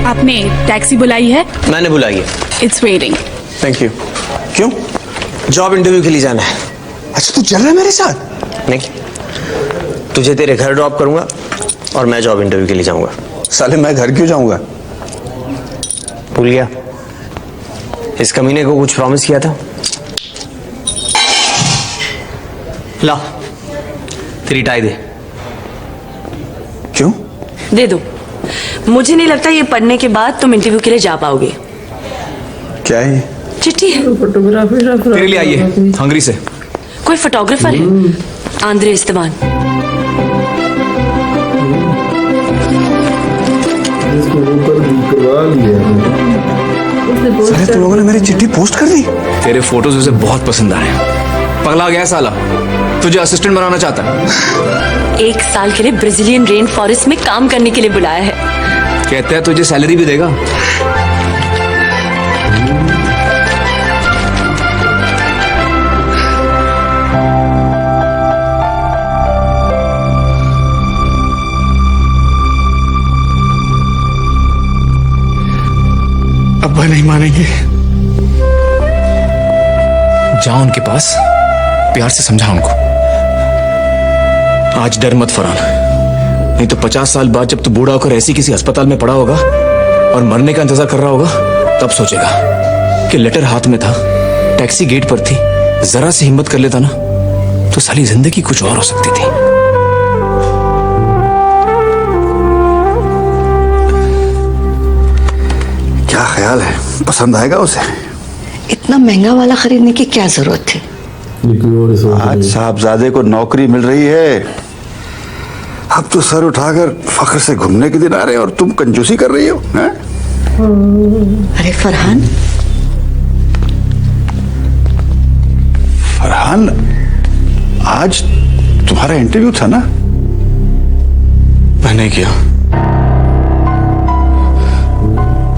आपने टैक्सी बुलाई है? मैंने बुलाई है। It's waiting. Thank you. क्यों? जॉब इंटरव्यू के लिए जाना है। अच्छा तू चल रहा है मेरे साथ? नहीं, तुझे तेरे घर ड्रॉप करूंगा और मैं जॉब इंटरव्यू के लिए जाऊंगा। साले मैं घर क्यों जाऊंगा? भूल गया? इस कमीने को कुछ प्रॉमिस किया था। ला, तेरी टाई दे। क्यों? दे दो। मुझे नहीं लगता ये पढ़ने के बाद तुम इंटरव्यू के लिए जा पाओगे। क्या है? चिट्ठी है। तेरे लिए आई है हंगरी से। कोई फोटोग्राफर है? आंद्रे इस्तेमाल। साले तुम लोगों ने मेरी चिट्ठी पोस्ट कर दी? तेरे फोटोज उसे बहुत पसंद आए। पगला गया साला, तुझे असिस्टेंट बनाना चाहता है। 1 साल के लिए ब्राजीलियन रेन फॉरेस्ट में काम करने के लिए बुलाया है। कहता है तुझे सैलरी भी देगा। अब्बा नहीं मानेंगे। जाओ उनके पास, प्यार से समझा उनको। आज डर मत फरहान, नहीं तो 50 साल बाद जब तू बूढ़ा होकर ऐसी किसी अस्पताल में पड़ा होगा और मरने का इंतजार कर रहा होगा, तब सोचेगा कि लेटर हाथ में था, टैक्सी गेट पर थी, जरा सी हिम्मत कर लेता ना तो साली जिंदगी कुछ और हो सकती थी। क्या ख्याल है, पसंद आएगा उसे? इतना महंगा वाला खरीदने की क्या जरूरत थी? आज साहबजादे को नौकरी मिल रही है, अब तो सर उठाकर फख्र से घूमने के दिन आ रहे हैं और तुम कंजूसी कर रही हो हैं? अरे फरहान, फरहान आज तुम्हारा इंटरव्यू था ना? मैंने किया।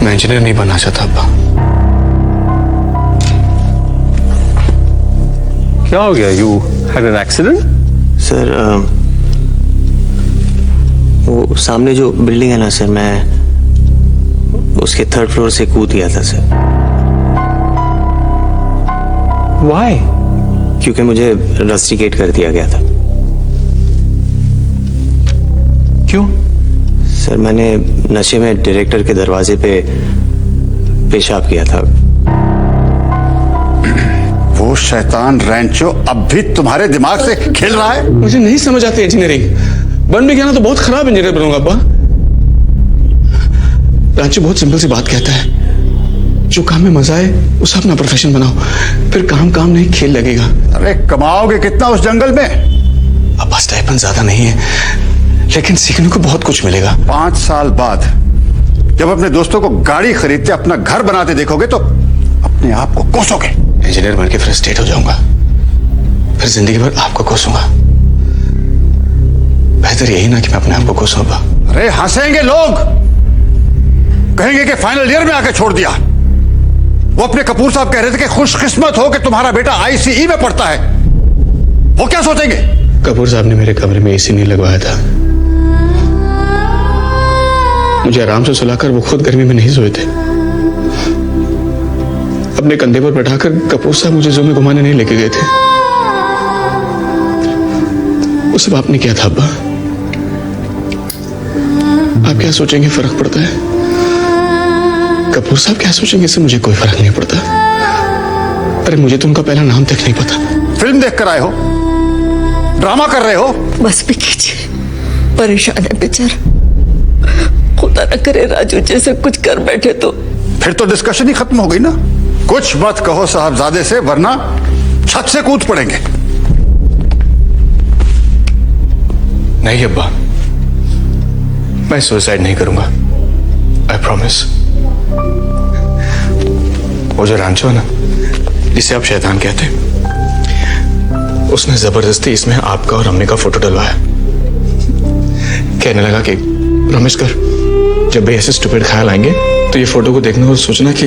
मैं इंजीनियर नहीं बनना चाहता अब्बा। क्या हो गया? You had an accident? Sir वो सामने जो बिल्डिंग है ना सर, मैं उसके 3rd फ्लोर से कूद गया था सर। व्हाई? क्योंकि मुझे रस्टिकेट कर दिया गया था। क्यों? सर मैंने नशे में डायरेक्टर के दरवाजे पे पेशाब किया था। वो शैतान रैंचो अब भी तुम्हारे दिमाग से खेल रहा है? मुझे नहीं समझ आती इंजीनियरिंग। बन भी गया ना तो बहुत खराब इंजीनियर बनूंगा अब्बा। रांचो बहुत सिंपल सी बात कहता है, जो काम में मजा आए उसे अपना प्रोफेशन बनाओ, फिर काम काम नहीं खेल लगेगा। अरे कमाओगे कितना उस जंगल में? अब्बा स्टाइपेंड ज्यादा नहीं है, लेकिन सीखने को बहुत कुछ मिलेगा। 5 साल बाद जब अपने दोस्तों को गाड़ी खरीदते अपना घर बनाते देखोगे तो अपने आप को कोसोगे। इंजीनियर बन के फ्रस्ट्रेट हो जाऊंगा, फिर जिंदगी भर आपको कोसूंगा। बेहतर यही ना कि मैं अपने आप को कोसूं अब्बा। अरे हंसेंगे लोग, कहेंगे कि फाइनल ईयर में आके छोड़ दिया। वो अपने कपूर साहब कह रहे थे कि खुशकिस्मत हो कि तुम्हारा बेटा आईसीई में पढ़ता है। वो क्या सोचेंगे? कपूर साहब ने मेरे कमरे में एसी नहीं लगवाया था। मुझे आराम से सुलाकर वो खुद गर्मी में नहीं सोए थे। अपने कंधे पर बैठाकर कपूर साहब मुझे जू में घुमाने नहीं लेके गए थे। वो सब आपने किया था अब्बा। आप क्या सोचेंगे फर्क पड़ता है? कपूर साहब क्या सोचेंगे इससे मुझे कोई फर्क नहीं पड़ता। अरे मुझे तो उनका पहला नाम तक नहीं पता। फिल्म देख कर आए हो, ड्रामा कर रहे हो? बस भी कीजिए, परेशान है बेचारा। खुदा न करे राजू जैसे कुछ कर बैठे तो। फिर तो डिस्कशन ही खत्म हो गई ना। कुछ मत कहो साहबजादे से, वरना छत से कूद पड़ेंगे। नहीं अब्बा, मैं सुसाइड नहीं करूंगा, आई प्रॉमिस। वो जो रांचो है ना, जिसे आप शैतान कहते हैं, उसने जबरदस्ती इसमें आपका और अम्मी का फोटो डलवाया। कहने लगा कि प्रॉमिस कर, जब भी ऐसे स्टूपिड ख्याल आएंगे तो ये फोटो को देखना और सोचना कि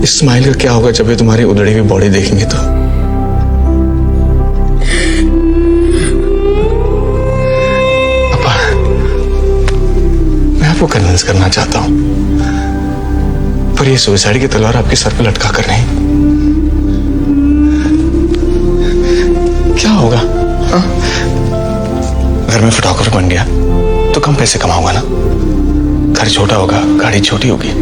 इस स्माइल का क्या होगा जब ये तुम्हारी उधड़ी हुई बॉडी देखेंगे तो। आपको कन्विंस करना चाहता हूं, पर ये सुसाइड की तलवार आपके सर पे लटका कर नहीं। क्या होगा हाँ? अगर मैं फोटोग्राफर बन गया तो कम पैसे कमाऊंगा ना, घर छोटा होगा, गाड़ी छोटी होगी,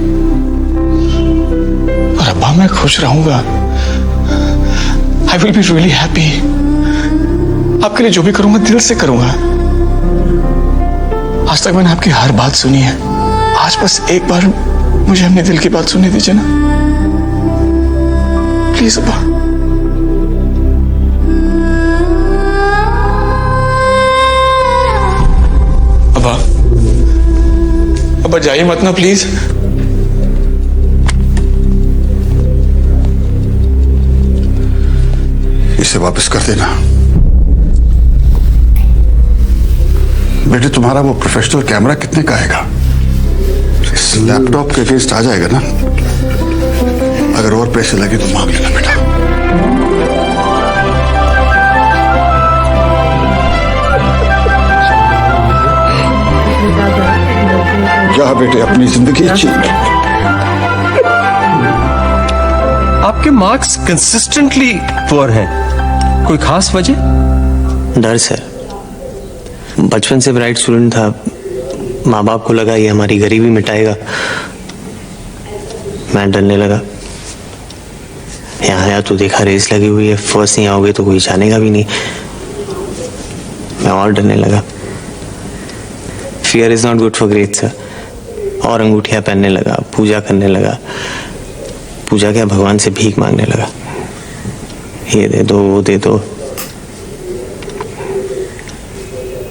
और अब्बा मैं खुश रहूंगा। I will be really happy. आपके लिए जो भी करूंगा दिल से करूंगा। आज तक मैंने आपकी हर बात सुनी है, आज बस एक बार मुझे अपने दिल की बात सुनने दीजिए ना, प्लीज अब्बा। अब्बा, अब्बा जाइए मत ना प्लीज। इसे वापस कर देना। बेटे तुम्हारा वो प्रोफेशनल कैमरा कितने का आएगा? इस लैपटॉप के अगेंस्ट आ जाएगा ना? अगर और पैसे लगे तो मांग लेना बेटा। जा बेटे अपनी जिंदगी जी। आपके मार्क्स कंसिस्टेंटली पुअर हैं, कोई खास वजह? डर सर, बचपन से ब्राइट स्टूडेंट था, माँ बाप को लगा ये हमारी गरीबी मिटाएगा। मैं डरने लगा। यहाँ आया तो देखा रेस लगी हुई है, फर्स्ट नहीं आओगे तो कोई जानेगा भी नहीं। मैं और डरने लगा। Fear is not good for great sir. और अंगूठियां पहनने लगा, पूजा करने लगा। पूजा क्या, भगवान से भीख मांगने लगा, ये दे दो वो दे दो।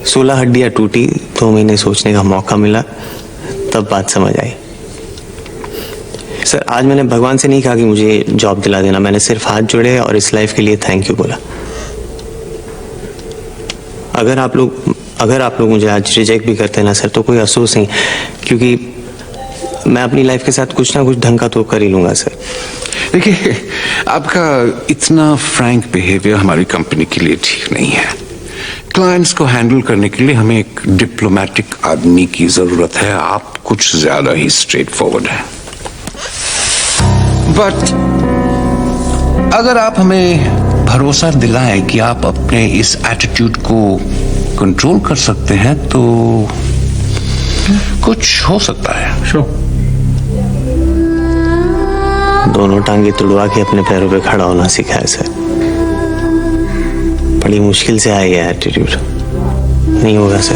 16 हड्डियां टूटी, 2 महीने सोचने का मौका मिला, तब बात समझ आई। सर आज मैंने भगवान से नहीं कहा कि मुझे जॉब दिला देना, मैंने सिर्फ हाथ जोड़े और इस लाइफ के लिए थैंक यू बोला। अगर आप लोग मुझे आज रिजेक्ट भी करते ना सर तो कोई अफसोस नहीं, क्योंकि मैं अपनी लाइफ के साथ कुछ ना कुछ ढंग का तो कर ही लूंगा सर। देखिए, आपका इतना फ्रैंक बिहेवियर हमारी कंपनी के लिए ठीक नहीं है। क्लाइंट्स को हैंडल करने के लिए हमें एक डिप्लोमेटिक आदमी की जरूरत है। आप कुछ ज्यादा ही स्ट्रेट फॉरवर्ड हैं। बट अगर आप हमें भरोसा दिलाएं कि आप अपने इस एटीट्यूड को कंट्रोल कर सकते हैं तो कुछ हो सकता है। श्योर। दोनों टांगे तुड़वा के अपने पैरों पे खड़ा होना सीखा है सर। बड़ी मुश्किल से आया ये एटीट्यूड, नहीं होगा सर।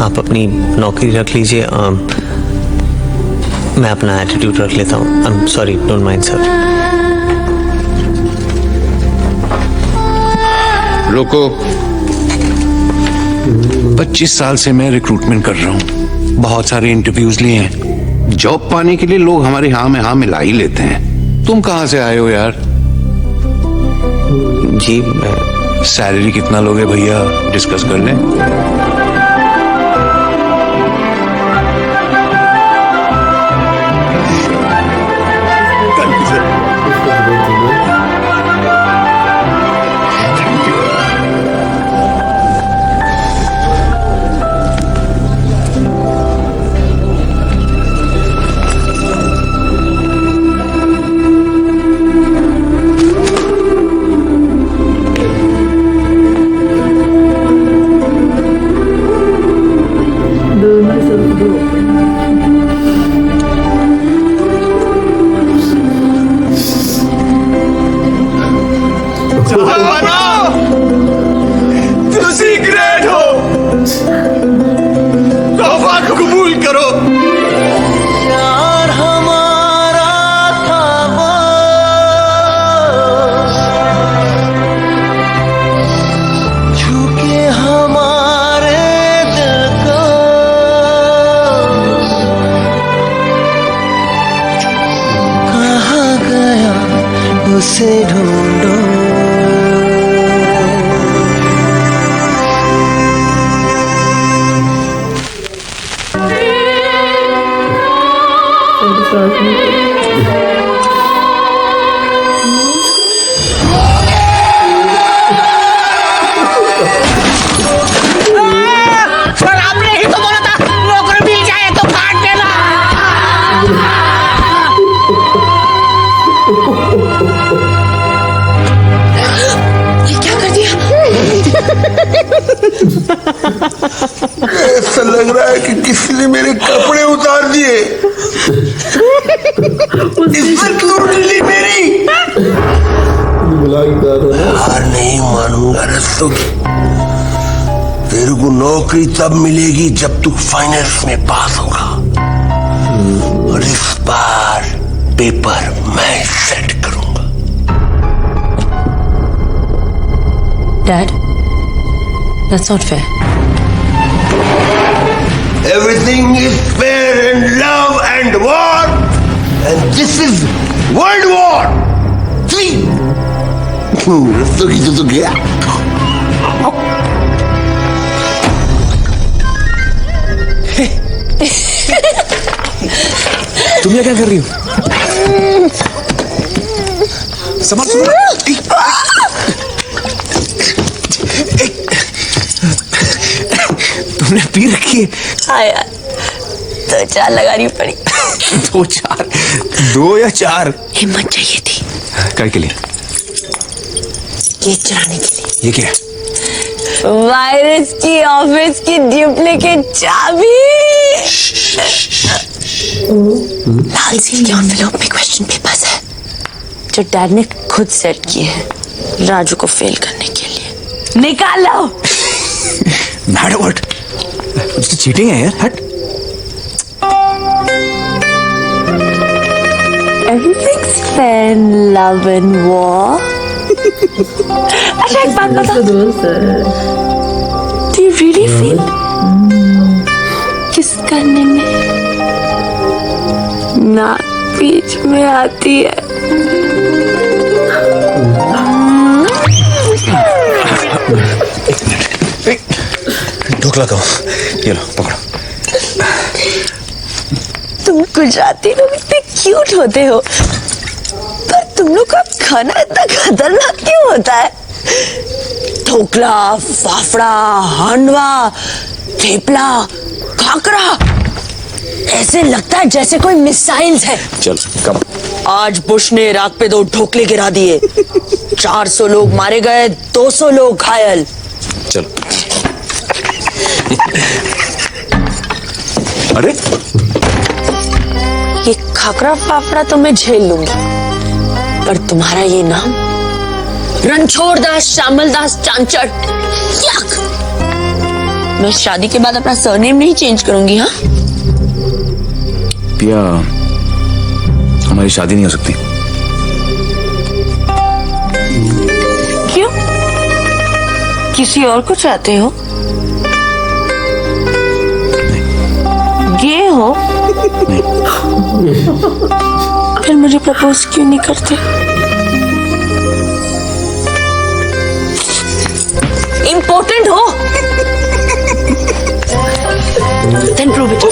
आप अपनी नौकरी रख लीजिए, मैं अपना एटीट्यूड रख लेता हूँ। I am sorry, don't mind sir. रुको, 25 साल से मैं रिक्रूटमेंट कर रहा हूँ, बहुत सारे इंटरव्यूज लिए हैं। जॉब पाने के लिए लोग हमारे हाँ में हाँ मिला ही लेते हैं। तुम कहाँ से आए हो यार? जी मैं सैलरी कितना लोगे भैया, डिस्कस कर लें। उसे ढूंढो। ऐसा लग रहा है कि किसी ने मेरे कपड़े उतार दिए। इज्जत लूट ली मेरी। हार नहीं मानूंगा रस्तों की। तेरे को नौकरी तब मिलेगी जब तू फाइनल्स में पास होगा, और इस बार पेपर मैं सेट करूंगा। Dad, that's not fair. Everything is fair in love and war, and this is World War III. रस्तों की तो गया। तुम ये क्या कर रही हो? संभाल। तुमने पी रखी है? हाँ यार, 2-4 लगानी पड़ी। 2-4? 2 या 4? हिम्मत चाहिए थी। काय के लिए? ये चलाने के लिए। ये क्या है? वायरस की ऑफिस की डुप्लीकेट चाबी। लाल सील के एनवेलप में क्वेश्चन पेपर्स है जो डैड ने खुद सेट किए हैं राजू को फेल करने के लिए। निकालो। Mad what? चीटिंग है यार, हट। Everything's fair in love and war. अच्छा एक बात बता, Do you really feel किस करने में नाक बीच में आती है? ढोकला खाओ, ये लो पकड़ो। तुम गुजराती लोग इतने क्यूट होते हो, पर तुम लोग का खाना इतना खतरनाक क्यों होता है? ढोकला, फाफड़ा, हांडवा, थेपला, खाकरा, ऐसे लगता है जैसे कोई मिसाइल्स है। चल कम। आज बुश ने इराक पे 2 ढोकले गिरा दिए, 400 लोग मारे गए, 200 लोग घायल। चलो। अरे ये खाकरा फाफड़ा तो मैं झेल लूंगी, पर तुम्हारा ये नाम रणछोड़ दास श्यामल दास चांचड़, यक! मैं शादी के बाद अपना सरनेम नहीं चेंज करूंगी। हाँ पिया, हमारी शादी नहीं हो सकती। क्यों? किसी और को चाहते हो? गे हो? नहीं। फिर मुझे प्रपोज क्यों नहीं करते? इम्पोर्टेंट हो? Then prove it.